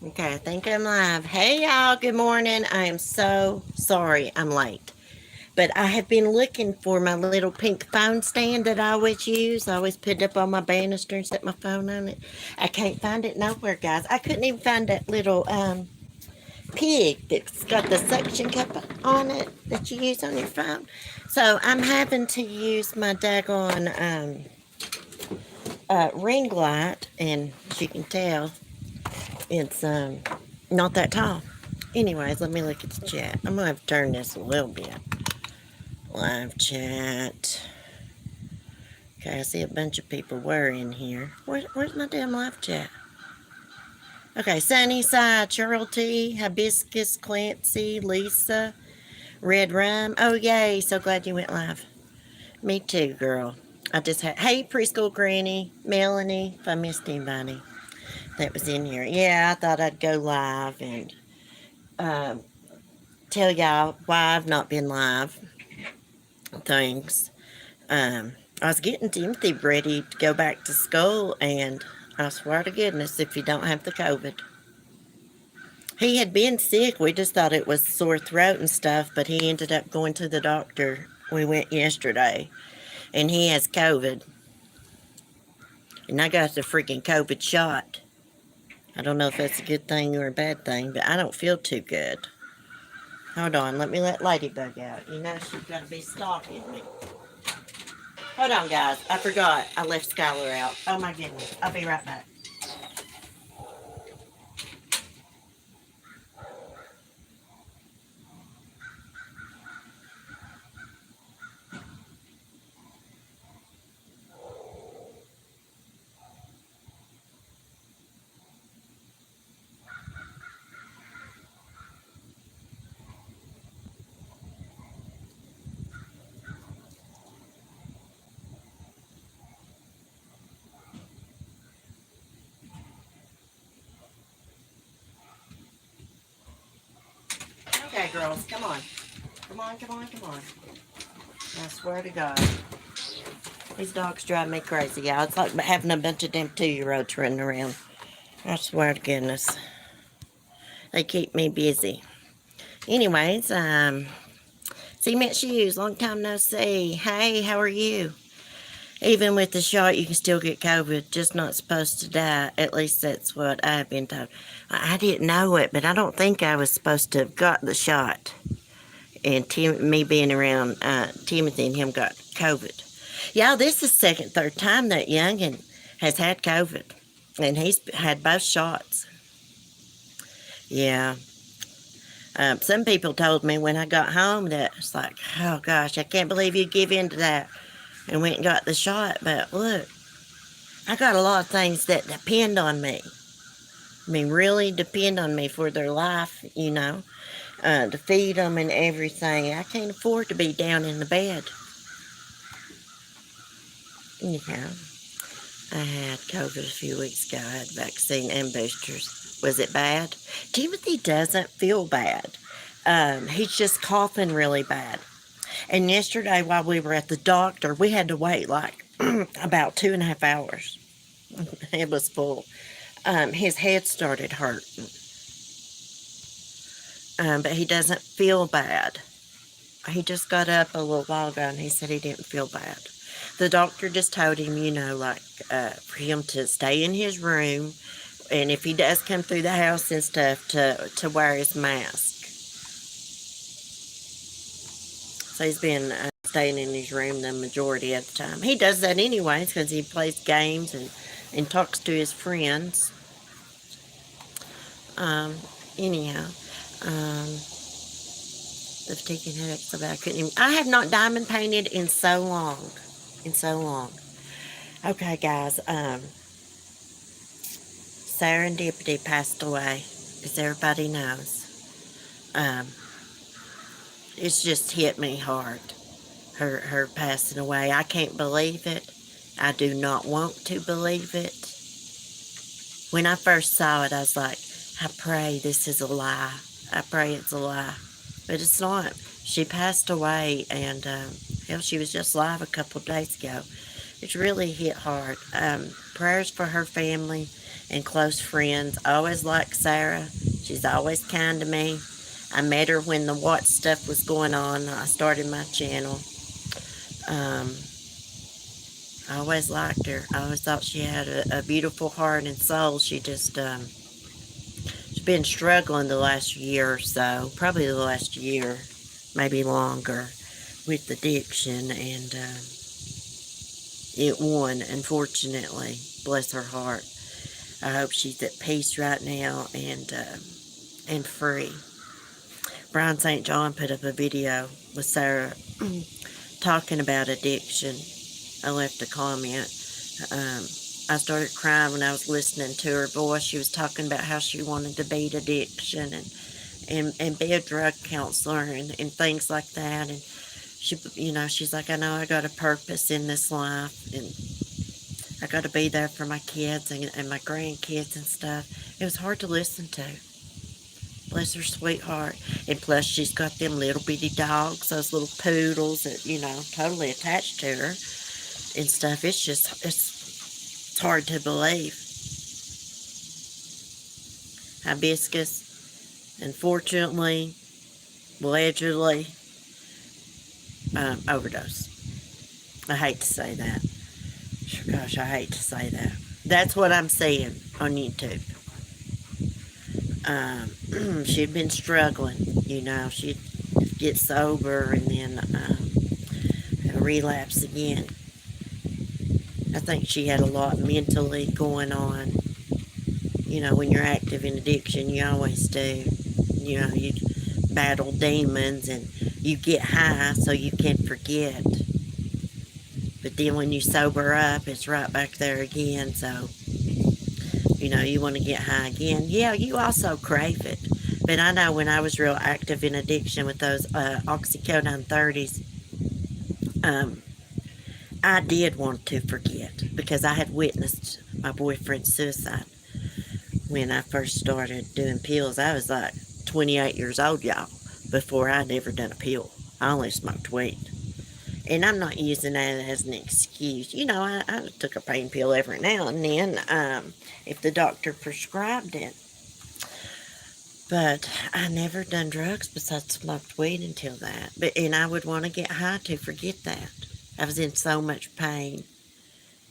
Okay, I think I'm live. Hey y'all, good morning. I am so sorry I'm late. But I have been looking for my little pink phone stand that I always use. I always put it up on my banister and set my phone on it. I can't find it nowhere, guys. I couldn't even find that little pig that's got the suction cup on it that you use on your phone. So I'm having to use my daggone ring light, and as you can tell, it's not that tall. Anyways, let me look at the chat. I'm gonna have to turn this a little bit. Live chat. Okay, I see a bunch of people were in here. Where's my damn live chat? Okay, Sunnyside, Charity, Hibiscus, Clancy, Lisa, Red Rum. Oh yay! So glad you went live. Me too, girl. I just had hey preschool granny, Melanie. If I missed anybody that was in here, yeah, I thought I'd go live and um, tell y'all why I've not been live. Things. I was getting Timothy ready to go back to school, and I swear to goodness, if you don't have the COVID, he had been sick. We just thought it was sore throat and stuff, but he ended up going to the doctor. We went yesterday, and he has COVID, and I got the freaking COVID shot. I don't know if that's a good thing or a bad thing, but I don't feel too good. Hold on, let me let Ladybug out. You know she's got to be stalking me. Hold on, guys. I forgot. I left Skylar out. Oh, my goodness. I'll be right back. Okay, girls. Come on. Come on, come on, come on. I swear to God. These dogs drive me crazy, y'all. It's like having a bunch of damn 2-year-olds running around. I swear to goodness. They keep me busy. Anyways, Cement Shoes, long time no see. Hey, how are you? Even with the shot, you can still get COVID, just not supposed to die. At least that's what I've been told. I didn't know it, but I don't think I was supposed to have got the shot. And me being around Timothy and him got COVID. Yeah, this is second, third time that youngin has had COVID, and he's had both shots. Yeah. Some people told me when I got home that it's like, oh gosh, I can't believe you give in to that and went and got the shot. But look, I got a lot of things that depend on me. I mean, really depend on me for their life, to feed them and everything. I can't afford to be down in the bed. Yeah. I had COVID a few weeks ago. I had vaccine and boosters. Was it bad? Timothy doesn't feel bad. He's just coughing really bad. And yesterday, while we were at the doctor, we had to wait like about 2.5 hours. It was full. His head started hurting, but he doesn't feel bad. He just got up a little while ago and he said he didn't feel bad. The doctor just told him, for him to stay in his room, and if he does come through the house and stuff, to wear his mask. So he's been staying in his room the majority of the time. He does that anyways because he plays games and talks to his friends. Um, anyhow, the fatigue and headache so bad I couldn't even. I have not diamond painted in so long. In so long. Okay, guys. Serendipity passed away, as everybody knows. Um, it's just hit me hard. Her passing away. I can't believe it. I do not want to believe it. When I first saw it, I was like, I pray this is a lie. I pray it's a lie. But it's not. She passed away, and hell, she was just live a couple of days ago. It's really hit hard. Prayers for her family and close friends. I always liked Sarah. She's always kind to me. I met her when the Watch stuff was going on. I started my channel. Um, I always liked her. I always thought she had a beautiful heart and soul. She's been struggling the last year or so, probably the last year, maybe longer, with addiction, and it won, unfortunately. Bless her heart. I hope she's at peace right now and free. Brian St. John put up a video with Sarah talking about addiction. I left a comment. I started crying when I was listening to her voice. She was talking about how she wanted to beat addiction and be a drug counselor and things like that. And she, she's like, I know I got a purpose in this life, and I got to be there for my kids and my grandkids and stuff. It was hard to listen to. Bless her sweetheart. And plus, she's got them little bitty dogs, those little poodles that, totally attached to her and stuff. It's hard to believe. Hibiscus, unfortunately, allegedly, overdose. I hate to say that. Gosh, I hate to say that. That's what I'm seeing on YouTube. She'd been struggling, she'd get sober and then have a relapse again. I think she had a lot mentally going on. When you're active in addiction, you always do. You battle demons and you get high so you can forget. But then when you sober up, it's right back there again. So, you want to get high again. Yeah, you also crave it. But I know when I was real active in addiction with those oxycodone 30s, I did want to forget because I had witnessed my boyfriend's suicide when I first started doing pills. I was like 28 years old, y'all, before I'd ever done a pill. I only smoked weed. And I'm not using that as an excuse. I took a pain pill every now and then if the doctor prescribed it. But I never done drugs besides smoked weed until that. And I would want to get high to forget that. I was in so much pain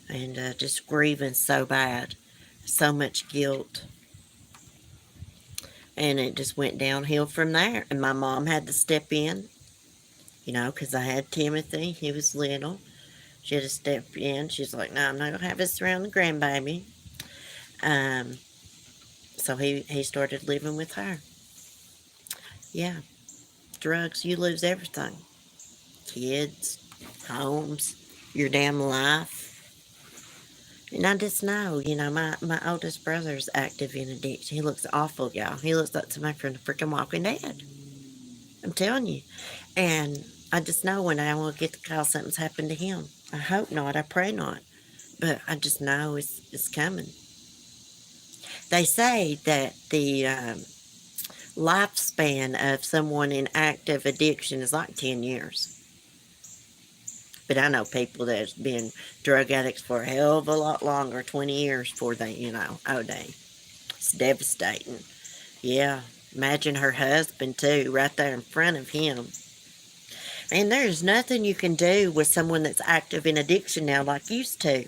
and just grieving so bad. So much guilt. And it just went downhill from there. And my mom had to step in. Because I had Timothy. He was little. She had to step in. She's like, no, I'm not going to have this around the grandbaby. So he started living with her. Yeah. Drugs, you lose everything. Kids, homes, your damn life. And I just know, my oldest brother's active in addiction. He looks awful, y'all. He looks like somebody from the freaking Walking Dead. I'm telling you. And I just know when I will get the call something's happened to him. I hope not. I pray not. But I just know it's coming. They say that the lifespan of someone in active addiction is like 10 years. But I know people that's been drug addicts for a hell of a lot longer, 20 years before they, OD. It's devastating. Yeah. Imagine her husband, too, right there in front of him. And there's nothing you can do with someone that's active in addiction now like used to.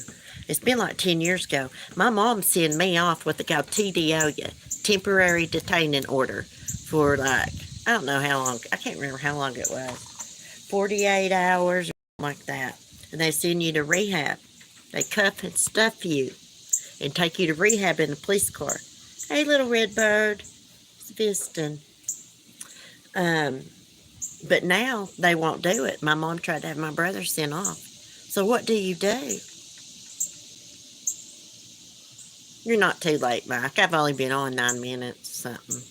It's been like 10 years ago. My mom sent me off with a TDO, temporary detaining order, for I don't know how long. I can't remember how long it was. 48 hours or something like that. And they send you to rehab. They cuff and stuff you and take you to rehab in a police car. Hey, little red bird. It's visiting. But now they won't do it. My mom tried to have my brother sent off. So what do? You're not too late, Mike. I've only been on 9 minutes or something.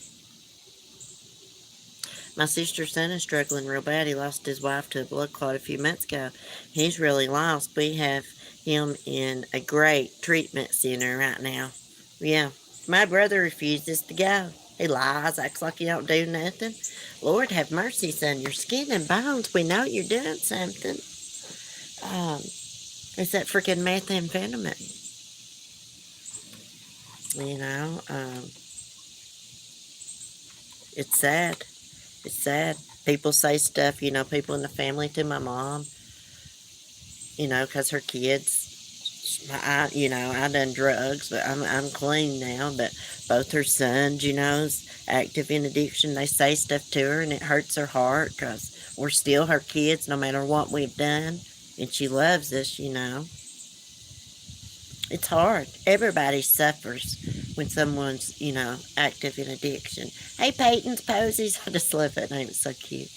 My sister's son is struggling real bad. He lost his wife to a blood clot a few months ago. He's really lost. We have him in a great treatment center right now. Yeah. My brother refuses to go. He lies, acts like you don't do nothing. Lord have mercy, son. You're skin and bones. We know you're doing something. It's that freaking methamphetamine. You know, it's sad. It's sad. People say stuff, people in the family to my mom, because her kids, I done drugs, but I'm clean now. But both her sons, is active in addiction. They say stuff to her, and it hurts her heart because we're still her kids, no matter what we've done, and she loves us. It's hard. Everybody suffers when someone's, active in addiction. Hey, Peyton's Posies. I just love that name. It's so cute.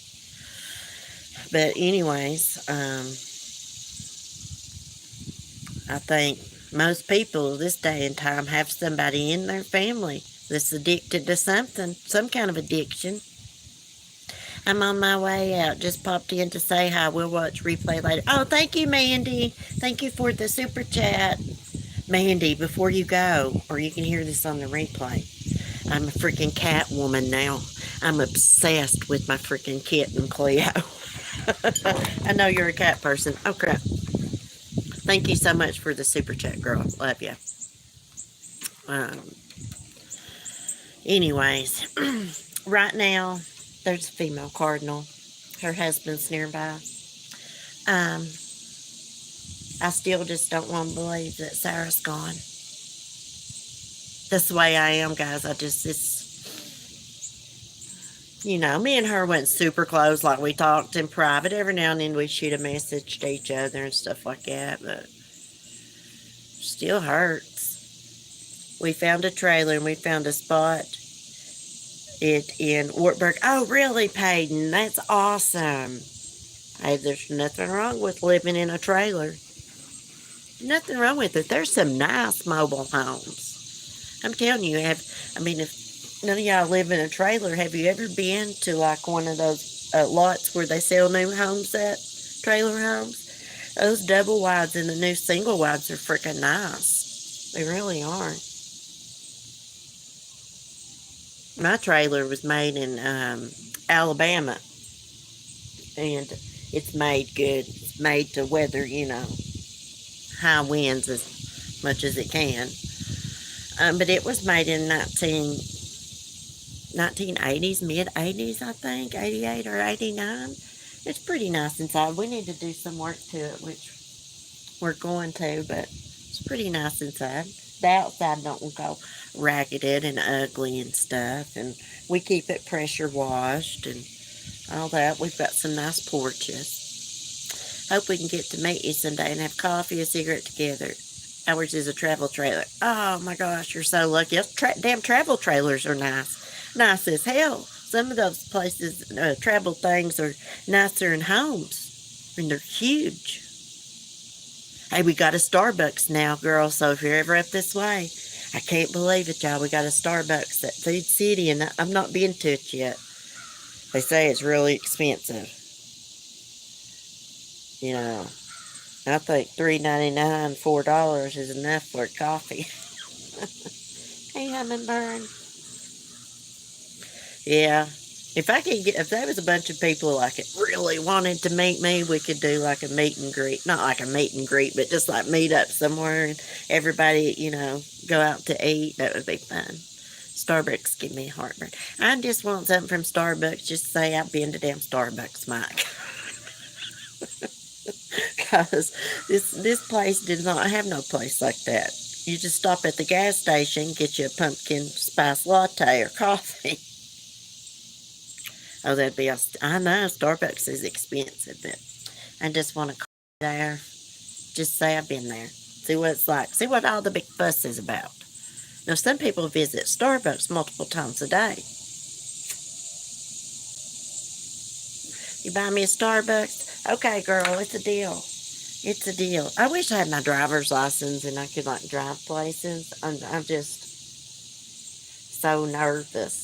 But anyways, I think most people this day and time have somebody in their family that's addicted to something, some kind of addiction. I'm on my way out. Just popped in to say hi. We'll watch replay later. Oh, thank you, Mandy. Thank you for the super chat. Mandy, before you go, or you can hear this on the replay, I'm a freaking cat woman now. I'm obsessed with my freaking kitten, Cleo. I know you're a cat person. Oh, crap. Thank you so much for the super chat, girl. Love you. Anyways, right now, there's a female cardinal. Her husband's nearby. I still just don't want to believe that Sarah's gone. That's the way I am, guys. Me and her went super close, like we talked in private. Every now and then we shoot a message to each other and stuff like that, but still hurts. We found a trailer and we found a spot in Wartburg. Oh, really, Peyton? That's awesome. Hey, there's nothing wrong with living in a trailer. Nothing wrong with it. There's some nice mobile homes. I'm telling you, if none of y'all live in a trailer, have you ever been to like one of those lots where they sell new homes at? Trailer homes? Those double wides and the new single wides are freaking nice. They really are. My trailer was made in Alabama, and it's made good. It's made to weather, high winds as much as it can. But it was made in 1980s, mid-80s, I think, 88 or 89. It's pretty nice inside. We need to do some work to it, which we're going to, but it's pretty nice inside. The outside don't go ragged and ugly and stuff, and we keep it pressure washed and all that. We've got some nice porches. Hope we can get to meet you someday and have coffee and cigarette together. Ours is a travel trailer. Oh my gosh, you're so lucky. Damn travel trailers are nice. Nice as hell. Some of those places, travel things are nicer than homes. And they're huge. Hey, we got a Starbucks now, girl, so if you're ever up this way, I can't believe it, y'all. We got a Starbucks at Food City, and I've not been to it yet. They say it's really expensive. I think $3.99, $4 is enough for a coffee. Hey, Hummingbird. Yeah. If there was a bunch of people like it really wanted to meet me, we could do like a meet and greet. Not like a meet and greet, but just like meet up somewhere and everybody, go out to eat. That would be fun. Starbucks give me heartburn. I just want something from Starbucks. Just say I've been to damn Starbucks, Mike. Because this place did not have no place like that. You just stop at the gas station, get you a pumpkin spice latte or coffee. Oh, I know Starbucks is expensive, but I just want to go there. Just say I've been there. See what it's like. See what all the big fuss is about. Now, some people visit Starbucks multiple times a day. You buy me a Starbucks? Okay, girl, it's a deal. It's a deal. I wish I had my driver's license and I could like drive places. I'm just so nervous.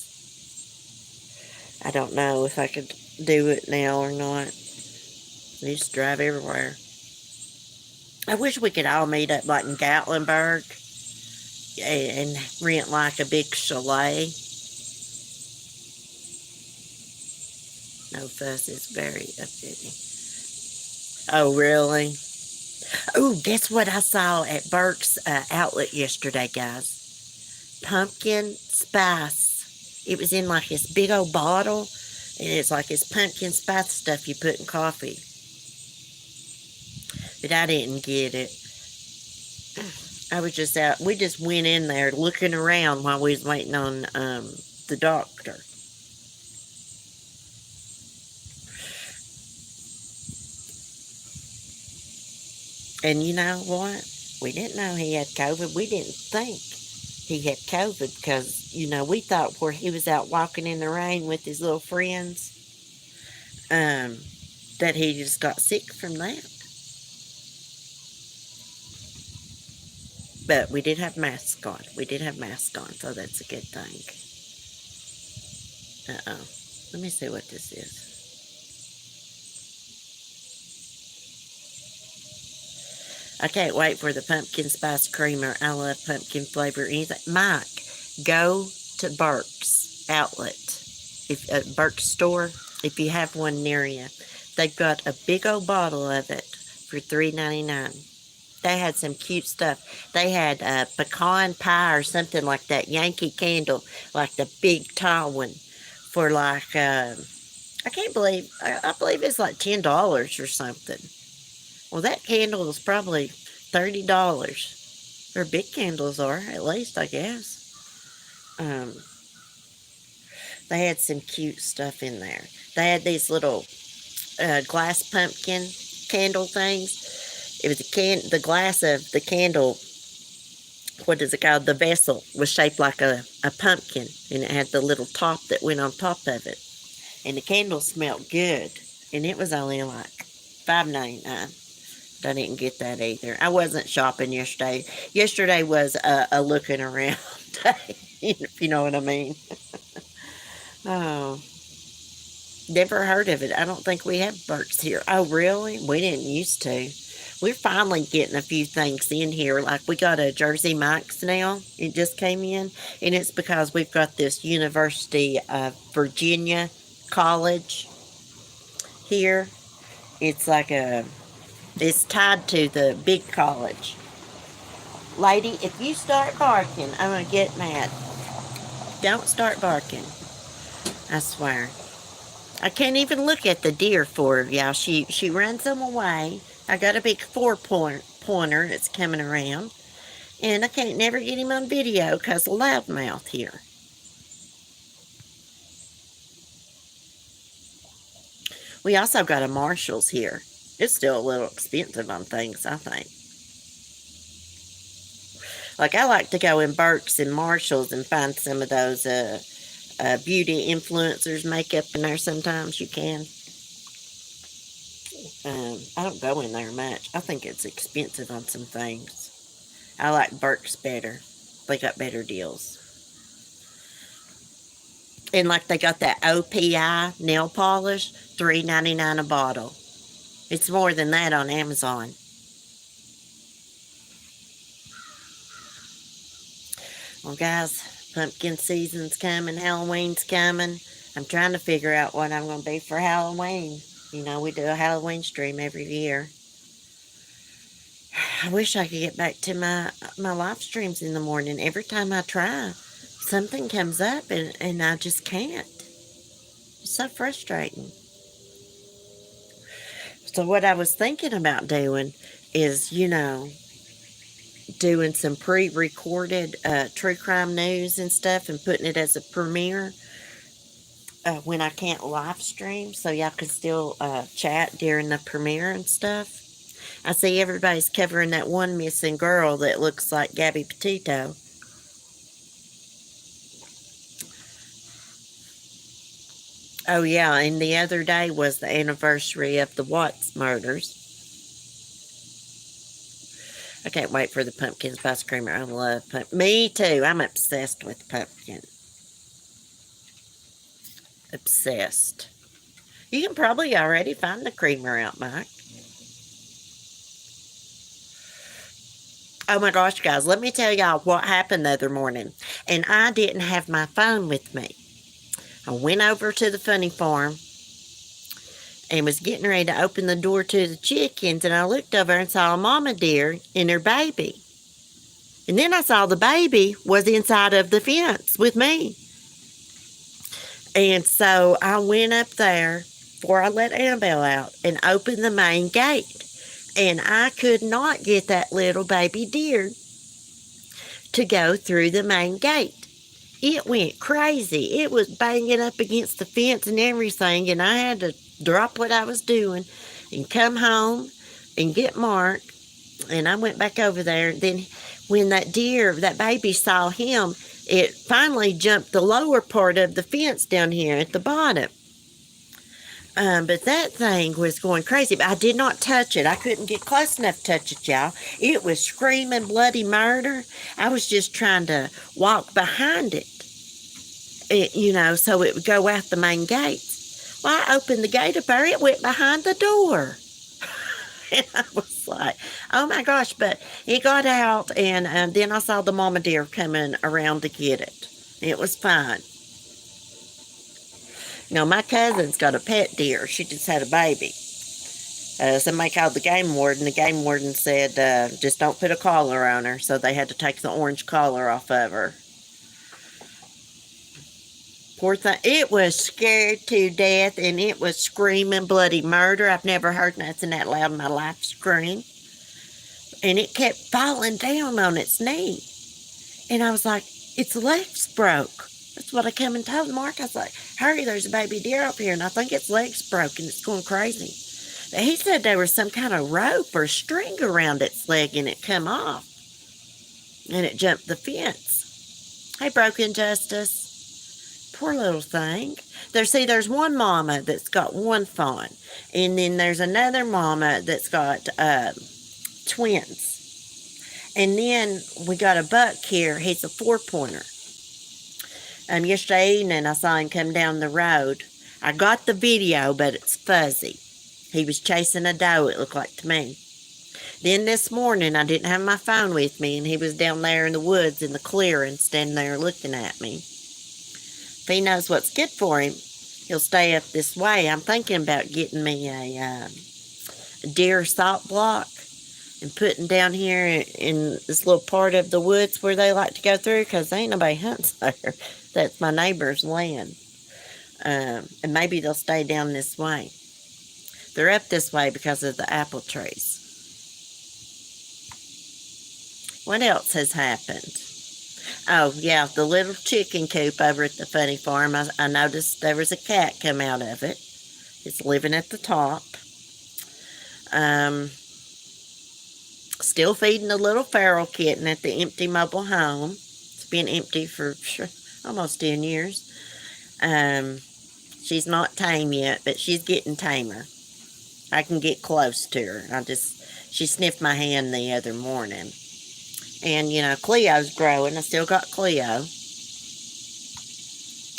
I don't know if I could do it now or not. I used to drive everywhere. I wish we could all meet up like in Gatlinburg and rent like a big chalet. No fuss is very upsetting. Oh, really? Oh, guess what I saw at Burke's outlet yesterday, guys? Pumpkin spice. It was in like this big old bottle, and it's like this pumpkin spice stuff you put in coffee. But I didn't get it. I was just out. We just went in there looking around while we was waiting on the doctor. And you know what? We didn't know he had COVID. We didn't think he had COVID because, we thought where he was out walking in the rain with his little friends, that he just got sick from that. But we did have masks on. We did have masks on, so that's a good thing. Uh-oh. Let me see what this is. I can't wait for the pumpkin spice creamer. I love pumpkin flavor. Anything. Mike, go to Burke's outlet, Burke's store, if you have one near you. They've got a big old bottle of it for $3.99. They had some cute stuff. They had pecan pie or something like that, Yankee candle, like the big tall one, for like, I can't believe, I believe it's like $10 or something. Well, that candle is probably $30. Or big candles are, at least, I guess. They had some cute stuff in there. They had these little glass pumpkin candle things. It was the glass of the candle, what is it called? The vessel was shaped like a pumpkin, and it had the little top that went on top of it. And the candle smelled good, and it was only like $5.99. I didn't get that either. I wasn't shopping yesterday. Yesterday was a looking around day, if you know what I mean. Oh, never heard of it. I don't think we have Burke's here. Oh, really? We didn't used to. We're finally getting a few things in here. Like we got a Jersey Mike's now. It just came in. And it's because we've got this University of Virginia college here. It's like it's tied to the big college. Lady, if you start barking, I'm going to get mad. Don't start barking. I swear. I can't even look at the deer for her, y'all. She runs them away. I got a big four-pointer that's coming around. And I can't never get him on video because of loudmouth here. We also got a Marshall's here. It's still a little expensive on things, I think. Like, I like to go in Burke's and Marshall's and find some of those beauty influencers makeup in there sometimes. You can. I don't go in there much. I think it's expensive on some things. I like Burke's better. They got better deals. And like they got that OPI nail polish, $3.99 a bottle. It's more than that on Amazon. Well, guys, pumpkin season's coming, Halloween's coming. I'm trying to figure out what I'm going to be for Halloween. You know, we do a Halloween stream every year. I wish I could get back to my live streams in the morning. Every time I try, something comes up and I just can't. It's so frustrating. So what I was thinking about doing is, doing some pre-recorded true crime news and stuff and putting it as a premiere when I can't live stream, so y'all can still chat during the premiere and stuff. I see everybody's covering that one missing girl that looks like Gabby Petito. Oh yeah, and the other day was the anniversary of the Watts murders. I can't wait for the pumpkin spice creamer. I love pumpkin. Me too. I'm obsessed with pumpkin. Obsessed. You can probably already find the creamer out, Mike. Oh my gosh, guys, let me tell y'all what happened the other morning. And I didn't have my phone with me. I went over to the funny farm and was getting ready to open the door to the chickens, and I looked over and saw a mama deer and her baby. And then I saw the baby was inside of the fence with me. And so I went up there before I let Annabelle out and opened the main gate. And I could not get that little baby deer to go through the main gate. It went crazy. It was banging up against the fence and everything, and I had to drop what I was doing and come home and get Mark. And I went back over there. Then when that deer, that baby saw him, it finally jumped the lower part of the fence down here at the bottom. But that thing was going crazy. But I did not touch it. I couldn't get close enough to touch it, y'all. It was screaming bloody murder. I was just trying to walk behind it, so it would go out the main gate. Well, I opened the gate up there. It went behind the door. And I was like, oh my gosh. But it got out, and then I saw the mama deer coming around to get it. It was fine. My cousin's got a pet deer. She just had a baby. Somebody called the game warden. The game warden said, just don't put a collar on her. So they had to take the orange collar off of her. Poor thing. It was scared to death, and it was screaming bloody murder. I've never heard nothing that loud in my life scream. And it kept falling down on its knee. And I was like, its legs broke. That's what I come and told Mark. I was like, hurry, there's a baby deer up here, and I think its legs broke, and it's going crazy. But he said there was some kind of rope or string around its leg, and it come off. And it jumped the fence. Hey, Broken Justice. Poor little thing. There's one mama that's got one fawn, and then there's another mama that's got twins. And then we got a buck here. He's a 4-pointer. Yesterday evening, I saw him come down the road. I got the video, but it's fuzzy. He was chasing a doe, it looked like to me. Then this morning, I didn't have my phone with me, and he was down there in the woods in the clearing, standing there looking at me. If he knows what's good for him, he'll stay up this way. I'm thinking about getting me a deer salt block and putting down here in this little part of the woods where they like to go through, because ain't nobody hunts there. That's my neighbor's land. And maybe they'll stay down this way. They're up this way because of the apple trees. What else has happened? Oh, yeah, the little chicken coop over at the Funny Farm. I noticed there was a cat come out of it. It's living at the top. Still feeding the little feral kitten at the empty mobile home. It's been empty for almost 10 years. She's not tame yet, but she's getting tamer. I can get close to her. She sniffed my hand the other morning. And, Cleo's growing. I still got Cleo.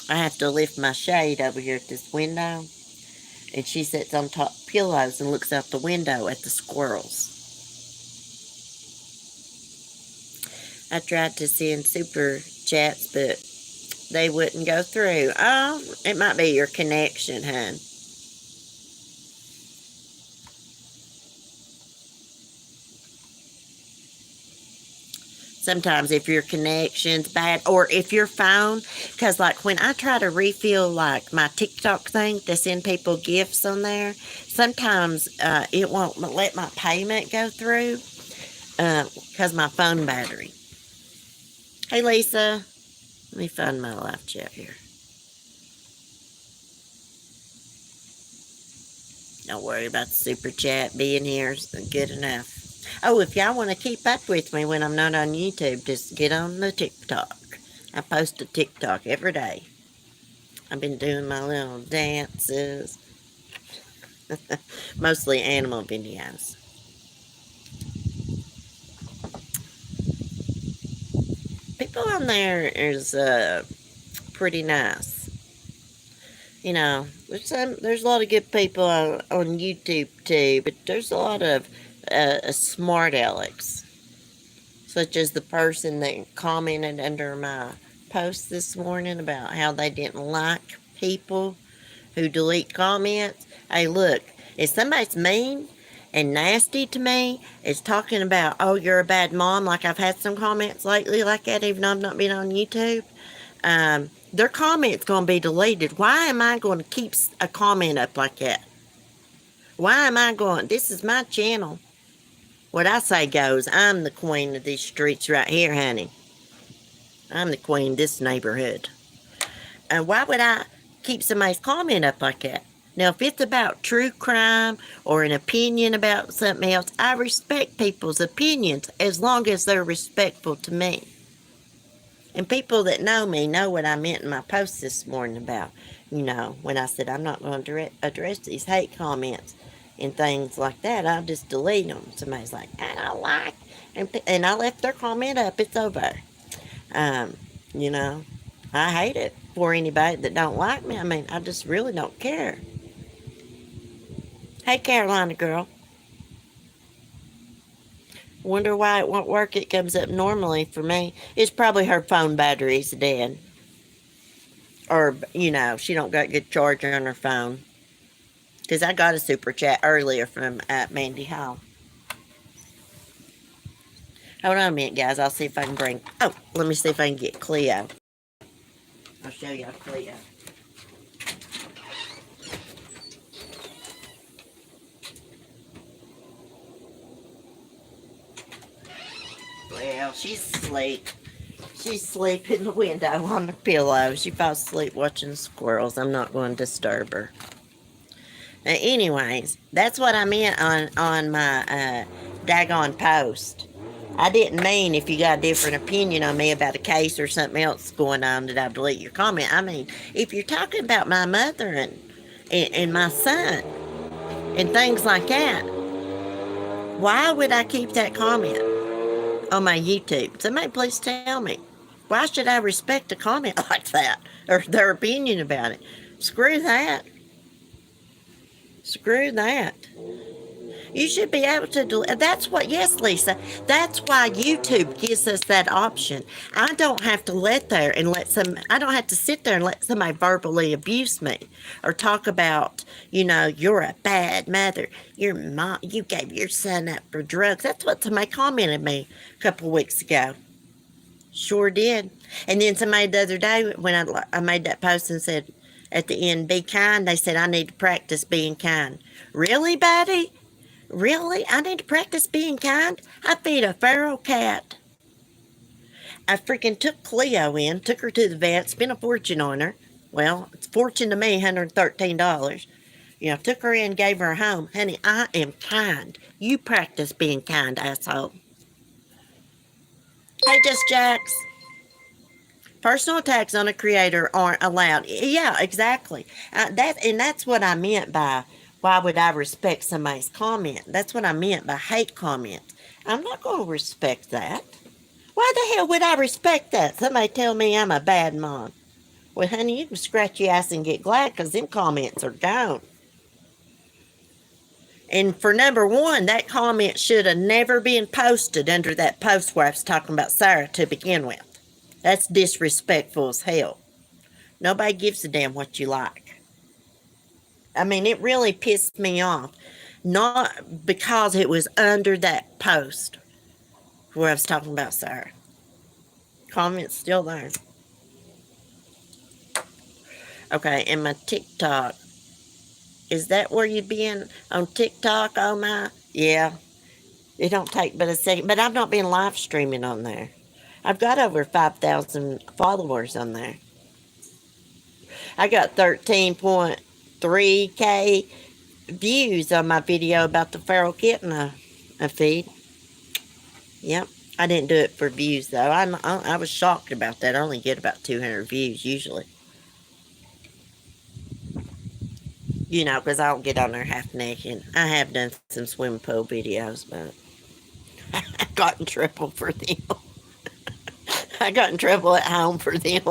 I have to lift my shade over here at this window. And she sits on top of pillows and looks out the window at the squirrels. I tried to send super chats, but they wouldn't go through. Oh, it might be your connection, hon. Sometimes if your connection's bad, or if your phone, because like when I try to refill like my TikTok thing to send people gifts on there, sometimes it won't let my payment go through because my phone battery. Hey, Lisa. Let me find my live chat here. Don't worry about the super chat being here. It's good enough. Oh, if y'all want to keep up with me when I'm not on YouTube, just get on the TikTok. I post a TikTok every day. I've been doing my little dances. Mostly animal videos. People on there is pretty nice. There's a lot of good people on YouTube too, but there's a lot of smart Alex, such as the person that commented under my post this morning about how they didn't like people who delete comments. Hey, look, if somebody's mean and nasty to me, is talking about, oh, you're a bad mom, like I've had some comments lately like that, even though I've not been on YouTube, their comment's going to be deleted. Why am I going to keep a comment up like that? Why am I going, this is my channel. What I say goes, I'm the queen of these streets right here, honey. I'm the queen of this neighborhood. And why would I keep somebody's comment up like that? Now, if it's about true crime or an opinion about something else, I respect people's opinions as long as they're respectful to me. And people that know me know what I meant in my post this morning about, when I said I'm not going to address these hate comments and things like that. I'll just delete them. Somebody's like, I don't like, and I left their comment up. It's over. Um, you know, I hate it for anybody that don't like me. I mean, I just really don't care. Hey, Carolina girl. Wonder why it won't work. It comes up normally for me. It's probably her phone battery's dead. Or, she don't got good charger on her phone. Because I got a super chat earlier from Mandy Hall. Hold on a minute, guys. I'll see if I can bring... Oh, let me see if I can get Cleo. I'll show y'all Cleo. Well, she's asleep. She's asleep in the window on the pillow. She falls asleep watching squirrels. I'm not going to disturb her. Anyways, that's what I meant on my daggone post. I didn't mean if you got a different opinion on me about a case or something else going on that I delete your comment. I mean, if you're talking about my mother and my son and things like that, why would I keep that comment on my YouTube? Somebody please tell me. Why should I respect a comment like that or their opinion about it? Screw that. Screw that. You should be able to do. That's what, yes, Lisa. That's why YouTube gives us that option. I don't have to I don't have to sit there and let somebody verbally abuse me or talk about, you're a bad mother. Your mom, you gave your son up for drugs. That's what somebody commented me a couple of weeks ago. Sure did. And then somebody the other day when I made that post and said at the end, be kind, they said I need to practice being kind. Really, buddy? Really? I need to practice being kind? I feed a feral cat. I freaking took Cleo in, took her to the vet, spent a fortune on her. Well, it's a fortune to me, $113. Took her in, gave her a home. Honey, I am kind. You practice being kind, asshole. Hey, Just Jax. Personal attacks on a creator aren't allowed. Yeah, exactly. That's what I meant by why would I respect somebody's comment. That's what I meant by hate comments. I'm not going to respect that. Why the hell would I respect that? Somebody tell me I'm a bad mom. Well, honey, you can scratch your ass and get glad because them comments are gone. And for number one, that comment should have never been posted under that post where I was talking about Sarah to begin with. That's disrespectful as hell. Nobody gives a damn what you like. I mean, it really pissed me off. Not because it was under that post where I was talking about Sarah. Comments still there. Okay, and my TikTok. Is that where you been on TikTok? Oh my. Yeah. It don't take but a second. But I've not been live streaming on there. I've got over 5,000 followers on there. I got 13.3K views on my video about the feral kitten I feed. Yep. I didn't do it for views, though. I was shocked about that. I only get about 200 views usually. Because I don't get on there half naked. I have done some swimming pool videos, but I got in trouble for them. I got in trouble at home for them.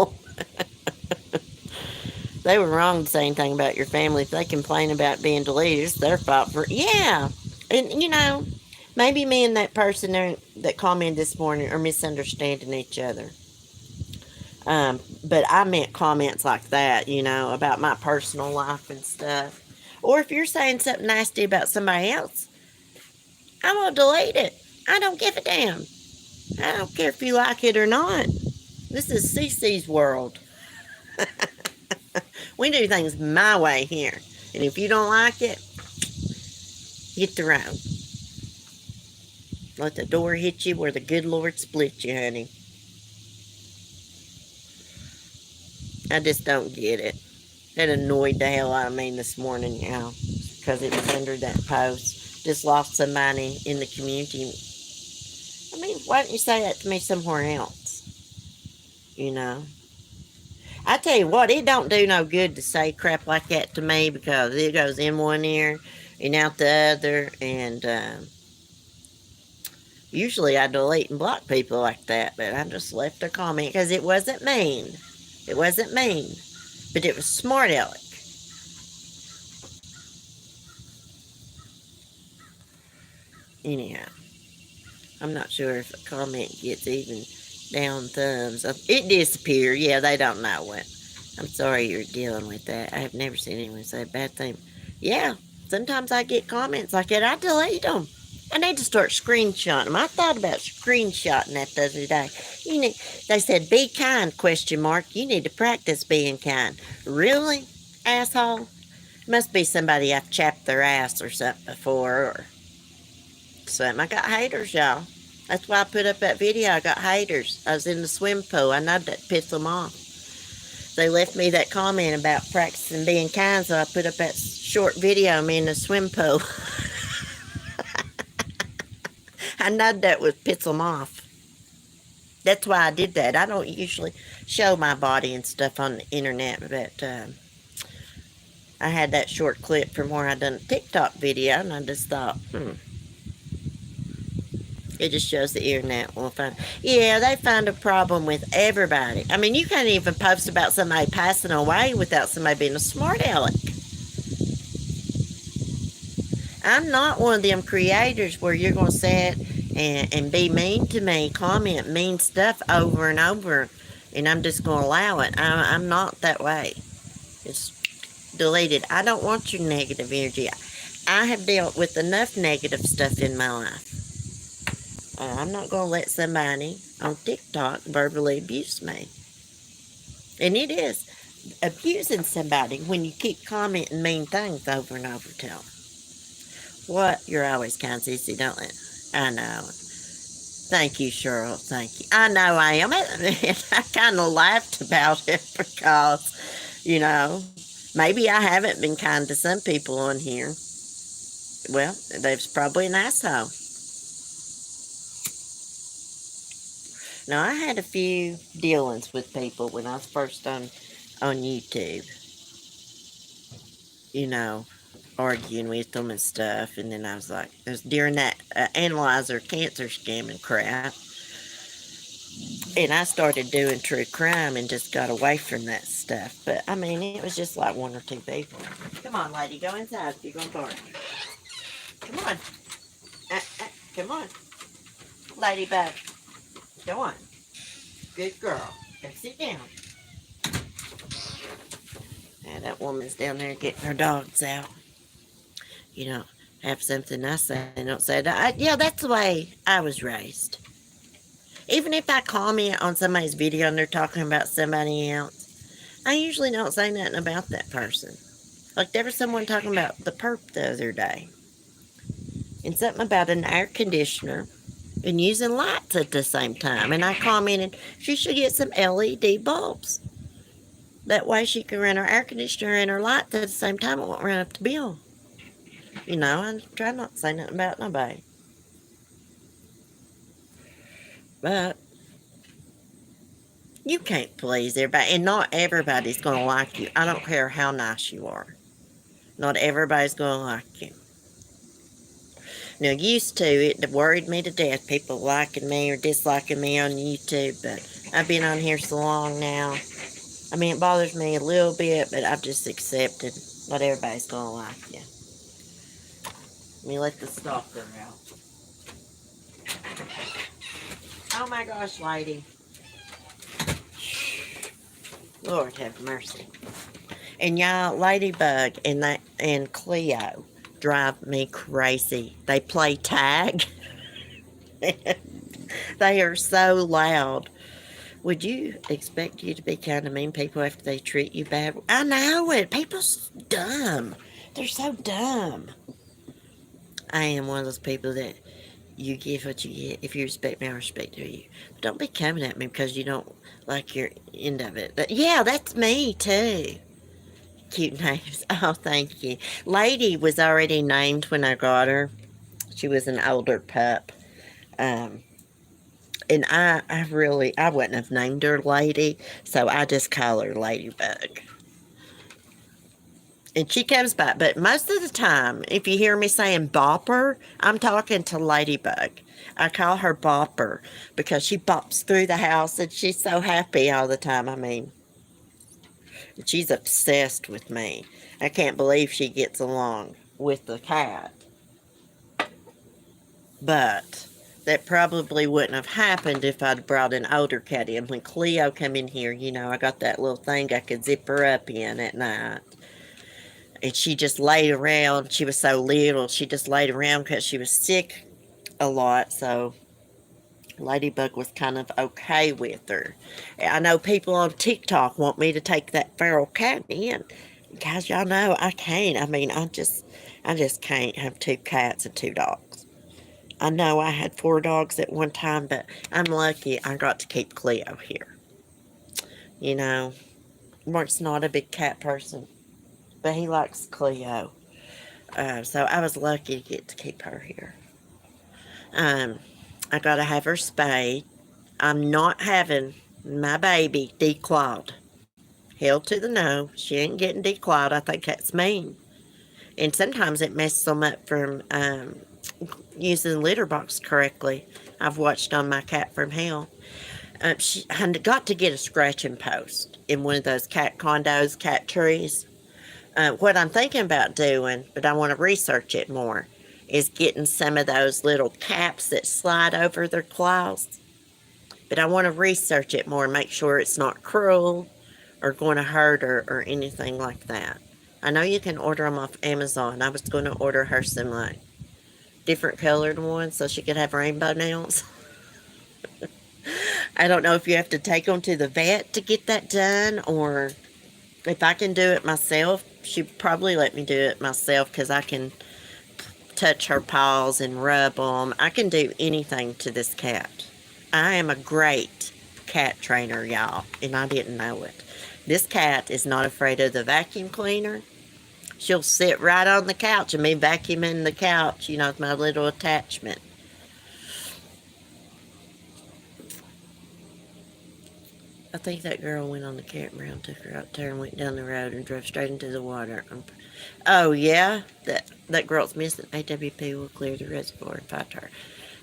They were wrong to say anything about your family. If they complain about being deleted, it's their fault for... Yeah. And, maybe me and that person there that commented this morning are misunderstanding each other. But I meant comments like that, about my personal life and stuff. Or if you're saying something nasty about somebody else, I'm going to delete it. I don't give a damn. I don't care if you like it or not. This is Cece's world. We do things my way here. And if you don't like it, hit the road. Let the door hit you where the good Lord split you, honey. I just don't get it. It annoyed the hell out of me this morning, because it was under that post. Just lost somebody in the community. I mean, why don't you say that to me somewhere else? You know? I tell you what, it don't do no good to say crap like that to me because it goes in one ear and out the other. And usually I delete and block people like that, but I just left a comment because it wasn't mean. It wasn't mean, but it was smart aleck. Anyhow, I'm not sure if a comment gets even down thumbs. It disappeared. Yeah, they don't know it. I'm sorry you're dealing with that. I have never seen anyone say a bad thing. Yeah, sometimes I get comments like that. I delete them. I need to start screenshotting them. I thought about screenshotting that the other day. They said, be kind, question mark. You need to practice being kind. Really, asshole? Must be somebody I've chapped their ass or something before or something. I got haters, y'all. That's why I put up that video. I got haters. I was in the swim pool. I know that pissed them off. They left me that comment about practicing being kind, so I put up that short video of me in the swim pool. I know that would piss them off. That's why I did that. I don't usually show my body and stuff on the internet, but I had that short clip from where I done a TikTok video, and I just thought, it just shows the internet will find. Yeah, they find a problem with everybody. I mean, you can't even post about somebody passing away without somebody being a smart aleck. I'm not one of them creators where you're going to sit and be mean to me, comment mean stuff over and over, and I'm just going to allow it. I'm not that way. It's deleted. I don't want your negative energy. I have dealt with enough negative stuff in my life. I'm not going to let somebody on TikTok verbally abuse me. And it is abusing somebody when you keep commenting mean things over and over to them. What? You're always kind, Sissy, don't it? I know. Thank you, Cheryl. Thank you. I know I am. I kind of laughed about it because, maybe I haven't been kind to some people on here. Well, there's probably an asshole. Now, I had a few dealings with people when I was first on YouTube. Arguing with them and stuff. And then I was like, it was during that analyzer cancer scam and crap. And I started doing true crime and just got away from that stuff. But, I mean, it was just like one or two people. Come on, lady, go inside if you're going to bark. Come on. Come on. Ladybug. Go on. Good girl. Now sit down. Now that woman's down there getting her dogs out. Have something I say and don't say that. Yeah, that's the way I was raised. Even if I comment on somebody's video and they're talking about somebody else, I usually don't say nothing about that person. Like there was someone talking about the perp the other day. And something about an air conditioner and using lights at the same time. And I commented, she should get some LED bulbs. That way she can run her air conditioner and her lights at the same time. It won't run up the bill. I try not to say nothing about nobody. But you can't please everybody. And not everybody's going to like you. I don't care how nice you are. Not everybody's going to like you. Now, used to, it worried me to death, people liking me or disliking me on YouTube. But I've been on here so long now. I mean, it bothers me a little bit, but I've just accepted not everybody's going to like you. Let me let the stalker out. Oh my gosh, lady. Lord have mercy. And y'all, Ladybug and Cleo drive me crazy. They play tag. They are so loud. Would you expect you to be kind of mean people after they treat you bad? I know it. People's dumb. They're so dumb. I am one of those people that you give what you get. If you respect me, I respect you. But don't be coming at me because you don't like your end of it. But yeah, that's me too. Cute names. Oh, thank you. Lady was already named when I got her. She was an older pup. Um, and I wouldn't have named her Lady, so I just call her Ladybug. And she comes back, but most of the time, if you hear me saying Bopper, I'm talking to Ladybug. I call her Bopper because she bops through the house and she's so happy all the time. I mean, she's obsessed with me. I can't believe she gets along with the cat. But that probably wouldn't have happened if I'd brought an older cat in. When Cleo came in here, I got that little thing I could zip her up in at night. And she just laid around. She was so little. She just laid around because she was sick a lot. So Ladybug was kind of okay with her. I know people on TikTok want me to take that feral cat in. Guys, y'all know I can't. I mean, I just can't have two cats and two dogs. I know I had 4 dogs at one time, but I'm lucky I got to keep Cleo here. Mark's not a big cat person, but he likes Cleo. So I was lucky to get to keep her here. I gotta have her spayed. I'm not having my baby declawed. Hell to the no. She ain't getting declawed. I think that's mean. And sometimes it messes them up from using the litter box correctly. I've watched on my cat from hell. I got to get a scratching post in one of those cat condos, cat trees. What I'm thinking about doing, but I want to research it more, is getting some of those little caps that slide over their claws. But I want to research it more and make sure it's not cruel or going to hurt her or anything like that. I know you can order them off Amazon. I was going to order her some different colored ones so she could have rainbow nails. I don't know if you have to take them to the vet to get that done, or if I can do it myself. She'd probably let me do it myself because I can touch her paws and rub them. I can do anything to this cat. I am a great cat trainer, y'all, and I didn't know it. This cat is not afraid of the vacuum cleaner. She'll sit right on the couch and me vacuuming the couch, with my little attachment. I think that girl went on the campground, took her out there and went down the road and drove straight into the water. Oh, yeah? That girl's missing. AWP will clear the reservoir and find her.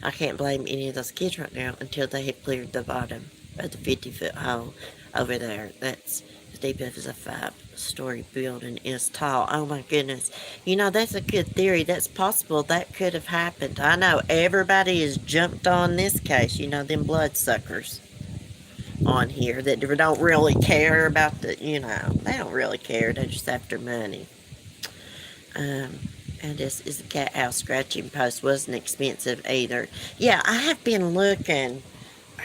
I can't blame any of those kids right now until they have cleared the bottom of the 50-foot hole over there. That's as deep as a 5-story building is tall. Oh, my goodness. That's a good theory. That's possible. That could have happened. I know everybody has jumped on this case. Them bloodsuckers on here that don't really care about they don't really care. They're just after money. And this is the cat house scratching post. Wasn't expensive either. Yeah, I have been looking.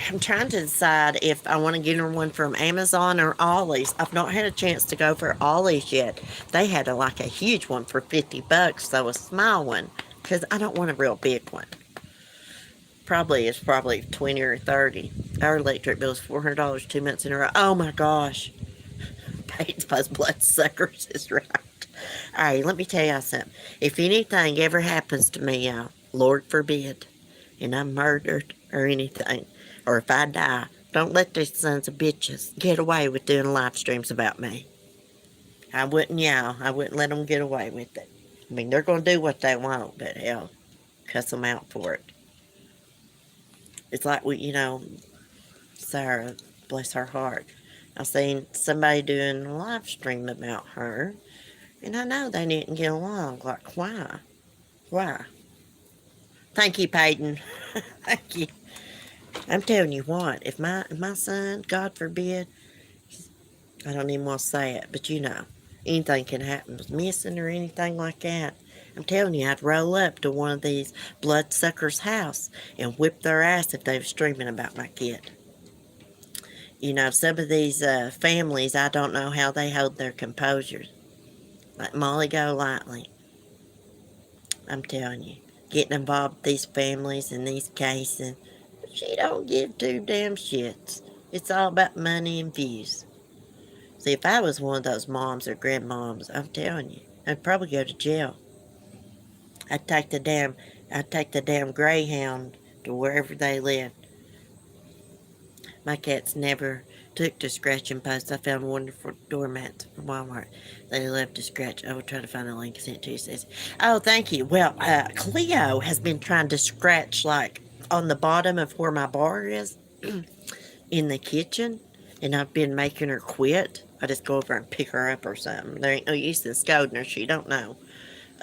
I'm trying to decide if I want to get her one from Amazon or Ollie's. I've not had a chance to go for Ollie's yet. They had a huge one for $50, so a small one, because I don't want a real big one. It's probably 20 or 30. Our electric bill is $400 2 months in a row. Oh my gosh. Paid by bloodsuckers is right. All right, let me tell y'all something. If anything ever happens to me, y'all, Lord forbid, and I'm murdered or anything, or if I die, don't let these sons of bitches get away with doing live streams about me. I wouldn't let them get away with it. I mean, they're going to do what they want, but hell, cuss them out for it. It's like, Sarah, bless her heart. I seen somebody doing a live stream about her, and I know they didn't get along. Like, why? Why? Thank you, Peyton. Thank you. I'm telling you what, if my son, God forbid, I don't even want to say it, but Anything can happen with missing or anything like that. I'm telling you, I'd roll up to one of these bloodsuckers' house and whip their ass if they were streaming about my kid. You know, some of these families, I don't know how they hold their composure. Like Molly Golightly, I'm telling you, getting involved with these families and these cases, she don't give two damn shits. It's all about money and views. See, if I was one of those moms or grandmoms, I'm telling you, I'd probably go to jail. I'd take the damn Greyhound to wherever they live. My cats never took to scratching posts. I found wonderful doormats from Walmart. They love to scratch. I will try to find a link and send it to you. Says, oh, thank you. Well, Cleo has been trying to scratch like on the bottom of where my bar is in the kitchen, and I've been making her quit. I just go over and pick her up or something. There ain't no use in scolding her. She don't know.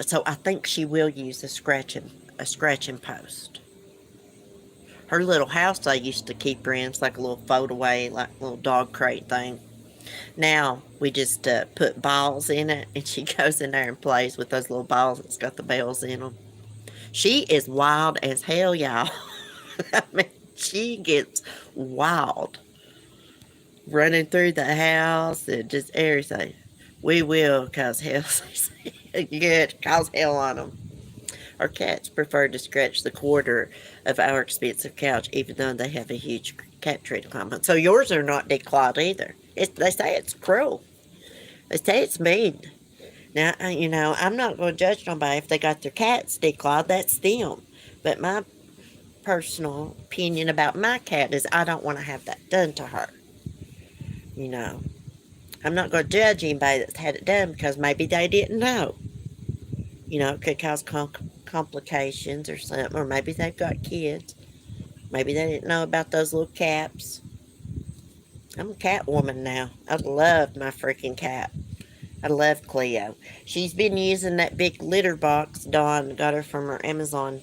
So I think she will use a scratching post. Her little house I used to keep her in, it's like a little fold away, like a little dog crate thing. Now we just put balls in it, and she goes in there and plays with those little balls that's got the bells in them. She is wild as hell, y'all. I mean, she gets wild, running through the house and just everything. We will cause hell. Good, cause hell on them. Our cats prefer to scratch the quarter of our expensive couch, even though they have a huge cat tree to climb on. So yours are not declawed either. They say it's cruel. They say it's mean. Now, I'm not going to judge nobody if they got their cats declawed. That's them. But my personal opinion about my cat is I don't want to have that done to her. You know, I'm not going to judge anybody that's had it done because maybe they didn't know. It could cause complications or something, or maybe they've got kids. Maybe they didn't know about those little caps. I'm a cat woman now. I love my freaking cat. I love Cleo. She's been using that big litter box Dawn got her from her Amazon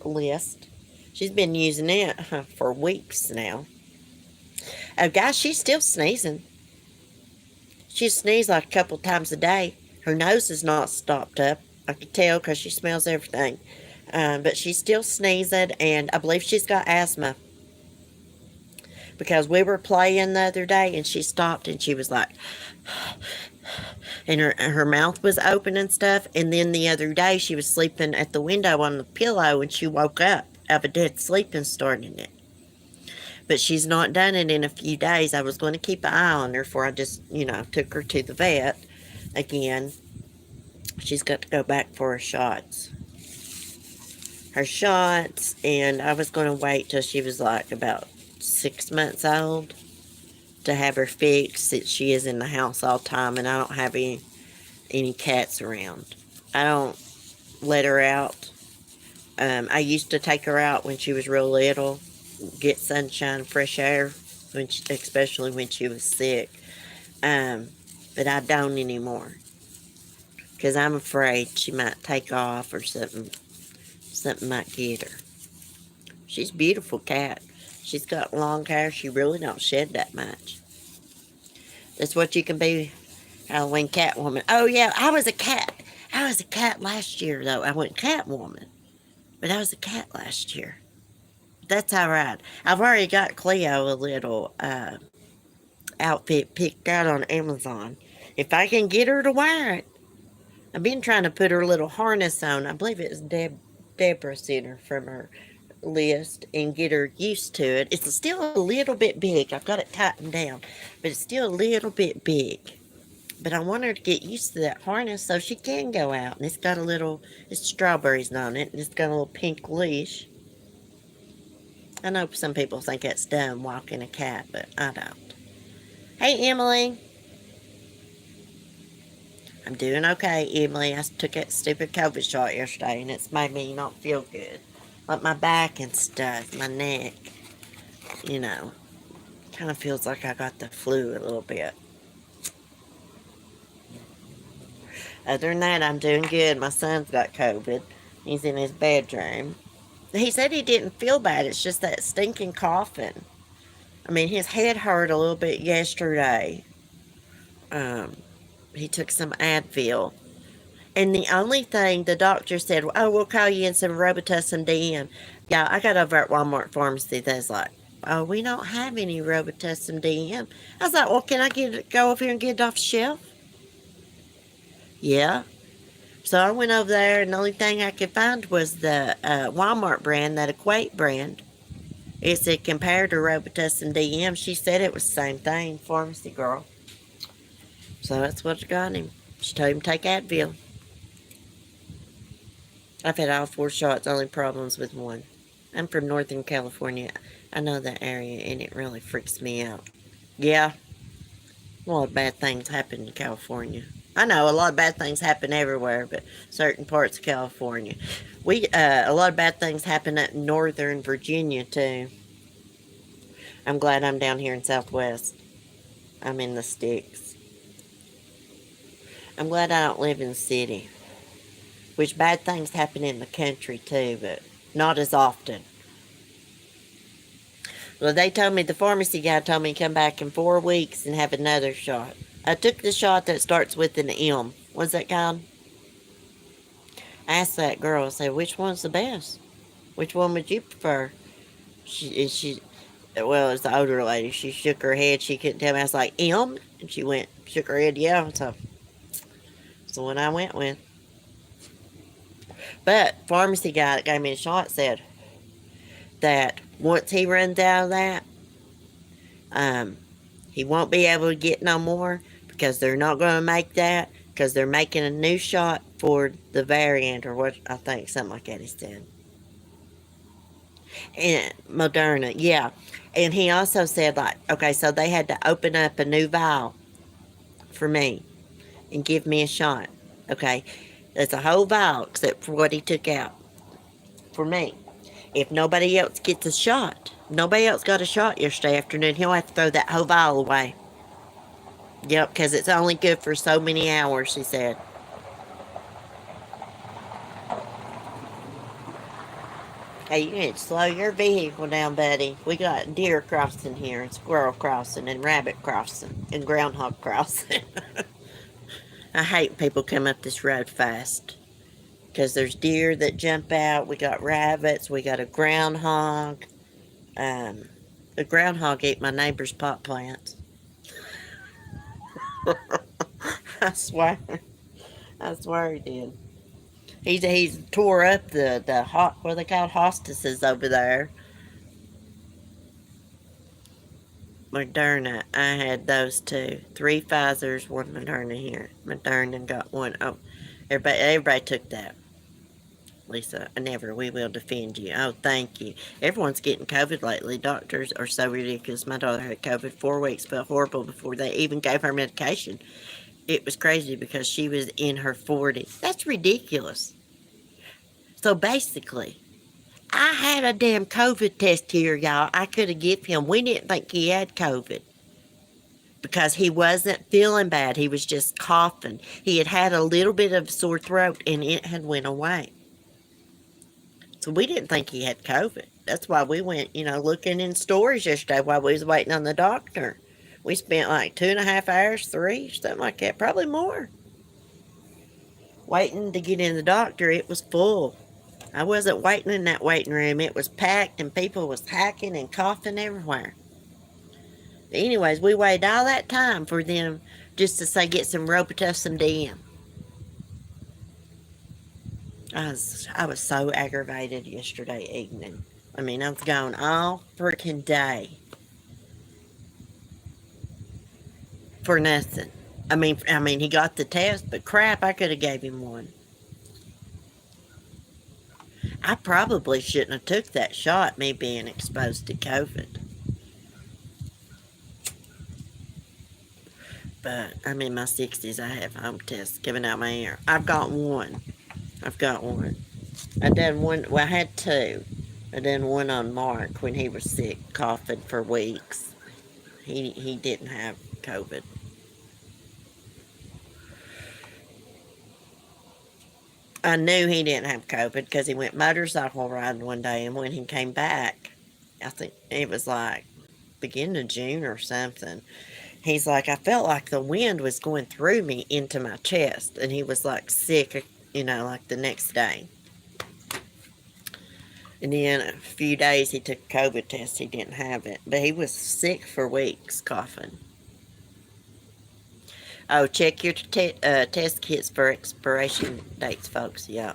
list. She's been using it for weeks now. Oh, guys, she's still sneezing. She sneezes like a couple times a day. Her nose is not stopped up. I can tell because she smells everything. But she's still sneezing, and I believe she's got asthma. Because we were playing the other day, and she stopped, and she was like, and her mouth was open and stuff. And then the other day, she was sleeping at the window on the pillow, and she woke up out of a dead sleep and started it. But she's not done it in a few days. I was going to keep an eye on her before I just, took her to the vet again. She's got to go back for her shots. And I was going to wait till she was like about 6 months old to have her fixed, since she is in the house all the time and I don't have any cats around. I don't let her out. I used to take her out when she was real little, get sunshine, fresh air, especially when she was sick. But I don't anymore because I'm afraid she might take off or something might get her. She's a beautiful cat. She's got long hair. She really don't shed that much. That's what you can be, Halloween Catwoman. Oh, yeah, I was a cat. I was a cat last year, though. I went Catwoman. But I was a cat last year. That's all right. I've already got Cleo a little outfit picked out on Amazon. If I can get her to wear it. I've been trying to put her little harness on. I believe it was Deborah sent her from her list and get her used to it. It's still a little bit big. I've got it tightened down, but it's still a little bit big. But I want her to get used to that harness so she can go out. And it's strawberries on it, and it's got a little pink leash. I know some people think that's dumb, walking a cat, but I don't. Hey, Emily. I'm doing okay, Emily. I took that stupid COVID shot yesterday, and it's made me not feel good. Like my back and stuff, my neck, kind of feels like I got the flu a little bit. Other than that, I'm doing good. My son's got COVID. He's in his bedroom. He said he didn't feel bad. It's just that stinking coughing. I mean, his head hurt a little bit yesterday. He took some Advil. And the only thing the doctor said, oh, we'll call you in some Robitussin DM. Yeah, I got over at Walmart Pharmacy. They was like, oh, we don't have any Robitussin DM. I was like, well, can I go over here and get it off the shelf? Yeah. So I went over there, and the only thing I could find was the Walmart brand, that Equate brand. It said compared to Robitussin DM. She said it was the same thing, pharmacy girl. So that's what got him. She told him to take Advil. I've had all 4 shots, only problems with one. I'm from Northern California. I know that area, and it really freaks me out. Yeah, a lot of bad things happen in California. I know a lot of bad things happen everywhere, but certain parts of California. A lot of bad things happen at Northern Virginia, too. I'm glad I'm down here in Southwest. I'm in the sticks. I'm glad I don't live in the city. Which bad things happen in the country, too, but not as often. Well, the pharmacy guy told me to come back in 4 weeks and have another shot. I took the shot that starts with an M. What's that called? I asked that girl, I said, which one's the best? Which one would you prefer? Well, it's the older lady. She shook her head. She couldn't tell me. I was like, M? And she shook her head, yeah. So, it's the one I went with. But, pharmacy guy that gave me a shot said that once he runs out of that, he won't be able to get no more because they're not going to make that because they're making a new shot for the variant or what I think, something like that he said. And Moderna, yeah. And he also said, like, okay, so they had to open up a new vial for me and give me a shot. Okay, there's a whole vial except for what he took out for me. If nobody else gets a shot, nobody else got a shot yesterday afternoon, he'll have to throw that whole vial away. Yep, because it's only good for so many hours, she said. Hey, you need to slow your vehicle down, buddy. We got deer crossing here, and squirrel crossing, and rabbit crossing, and groundhog crossing. I hate people come up this road fast. Because there's deer that jump out. We got rabbits. We got a groundhog. The groundhog ate my neighbor's pot plants. I swear. I swear he did. He's tore up what are they called, hospices over there. Moderna, I had those 2. 3 Pfizer's, 1 Moderna here. Moderna got 1. Oh, everybody took that. Lisa, we will defend you. Oh, thank you. Everyone's getting COVID lately. Doctors are so ridiculous. My daughter had COVID 4 weeks, felt horrible before they even gave her medication. It was crazy because she was in her 40s. That's ridiculous. So basically, I had a damn COVID test here, y'all. I could have given him. We didn't think he had COVID because he wasn't feeling bad. He was just coughing. He had a little bit of sore throat, and it had went away. So we didn't think he had COVID. That's why we went, looking in stores yesterday while we was waiting on the doctor. We spent like 2.5 hours, 3, something like that, probably more. Waiting to get in the doctor, it was full. I wasn't waiting in that waiting room. It was packed and people was hacking and coughing everywhere. But anyways, we waited all that time for them just to say get some Robitussin DM. I was so aggravated yesterday evening. I mean, I was gone all freaking day for nothing. I mean, he got the test, but crap, I could have gave him one. I probably shouldn't have took that shot, me being exposed to COVID. But I'm in my 60s. I have home tests giving out my ear. I've got one. I done one. Well, I had 2. I done one on Mark when he was sick, coughing for weeks. He didn't have COVID. I knew he didn't have COVID because he went motorcycle riding one day, and when he came back, I think it was like beginning of June or something, He's like, I felt like the wind was going through me into my chest. And he was like sick, like the next day. And then a few days he took a COVID test. He didn't have it. But he was sick for weeks, coughing. Oh, check your test kits for expiration dates, folks. Yeah.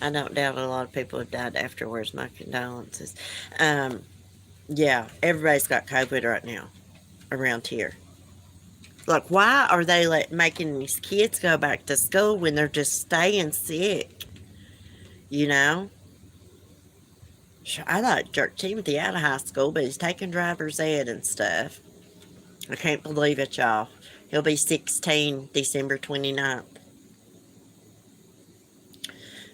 I don't doubt a lot of people have died afterwards. My condolences. Yeah, everybody's got COVID right now around here. Like, why are they making these kids go back to school when they're just staying sick? You know? I thought jerk Timothy out of high school, but he's taking driver's ed and stuff. I can't believe it, y'all. He'll be 16 December 29th.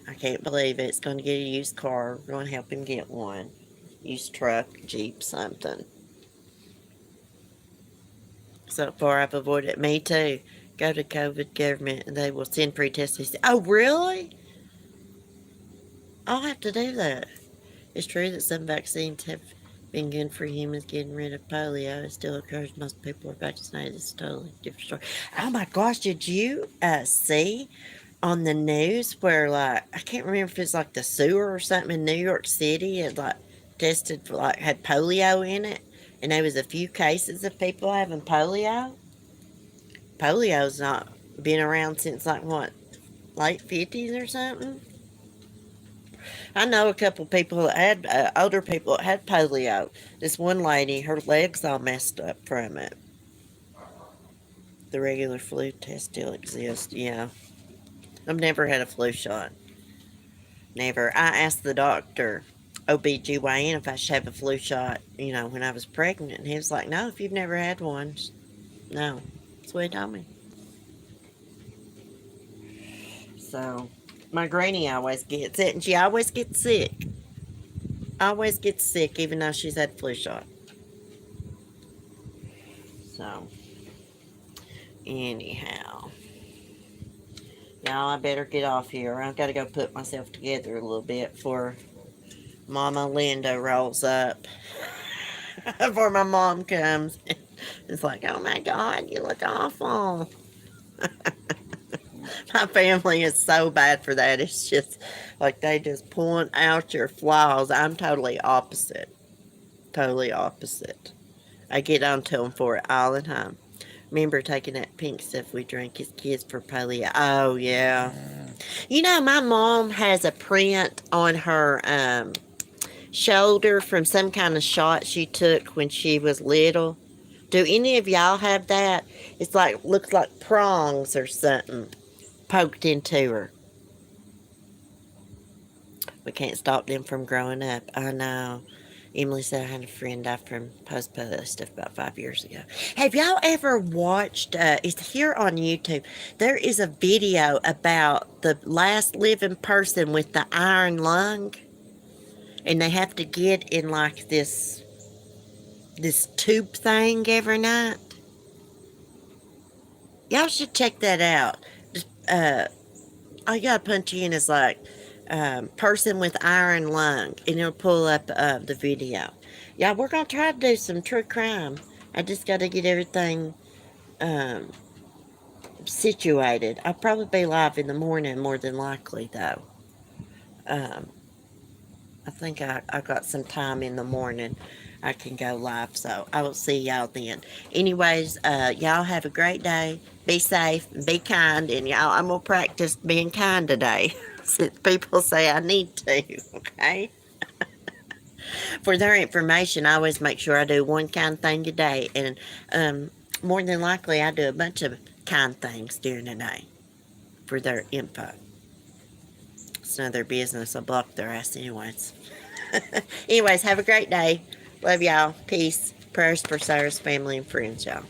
I can't believe it. It's going to get a used car. We're going to help him get one. Used truck, Jeep, something. So far, I've avoided it. Me too. Go to COVID government and they will send free tests. Oh, really? I'll have to do that. It's true that some vaccines have been good for humans getting rid of polio. It still occurs. Most people are vaccinated. It's a totally different story. Oh my gosh, did you see on the news where, like, I can't remember if it's like the sewer or something in New York City had like tested for, like, had polio in it, and there was a few cases of people having polio. Polio's not been around since, like, what, late 50s or something. I know a couple people that had older people that had polio. This one lady, her legs all messed up from it. The regular flu test still exists. Yeah, I've never had a flu shot. Never. I asked the doctor, OBGYN, if I should have a flu shot, when I was pregnant. And he was like, no, if you've never had one, no. That's what he told me. So, my granny always gets it, and she always gets sick. Always gets sick, even though she's had a flu shot. So, anyhow. Y'all, I better get off here. I've got to go put myself together a little bit before Mama Linda rolls up. Before my mom comes. It's like, oh my God, you look awful. My family is so bad for that. It's just like they just point out your flaws. I'm totally opposite. Totally opposite. I get on to them for it all the time. Remember taking that pink stuff we drank as kids for polio? Oh, yeah. My mom has a print on her shoulder from some kind of shot she took when she was little. Do any of y'all have that? It's like, looks like prongs or something poked into her. We can't stop them from growing up. I know. Emily said I had a friend die from postpartum stuff about 5 years ago. Have y'all ever watched, it's here on YouTube, there is a video about the last living person with the iron lung, and they have to get in like this tube thing every night. Y'all should check that out. All you gotta punch in is like person with iron lung, and it'll pull up the video. Yeah, we're gonna try to do some true crime. I just gotta get everything situated. I'll probably be live in the morning more than likely, though. I think I got some time in the morning. I can go live, so I will see y'all then. Anyways, y'all have a great day. Be safe, be kind, and y'all, I'm going to practice being kind today, since people say I need to, okay? For their information, I always make sure I do one kind thing a day, and more than likely, I do a bunch of kind things during the day for their info. It's none of their business. I'll block their ass anyways. Anyways, have a great day. Love y'all. Peace. Prayers for Sarah's family and friends, y'all.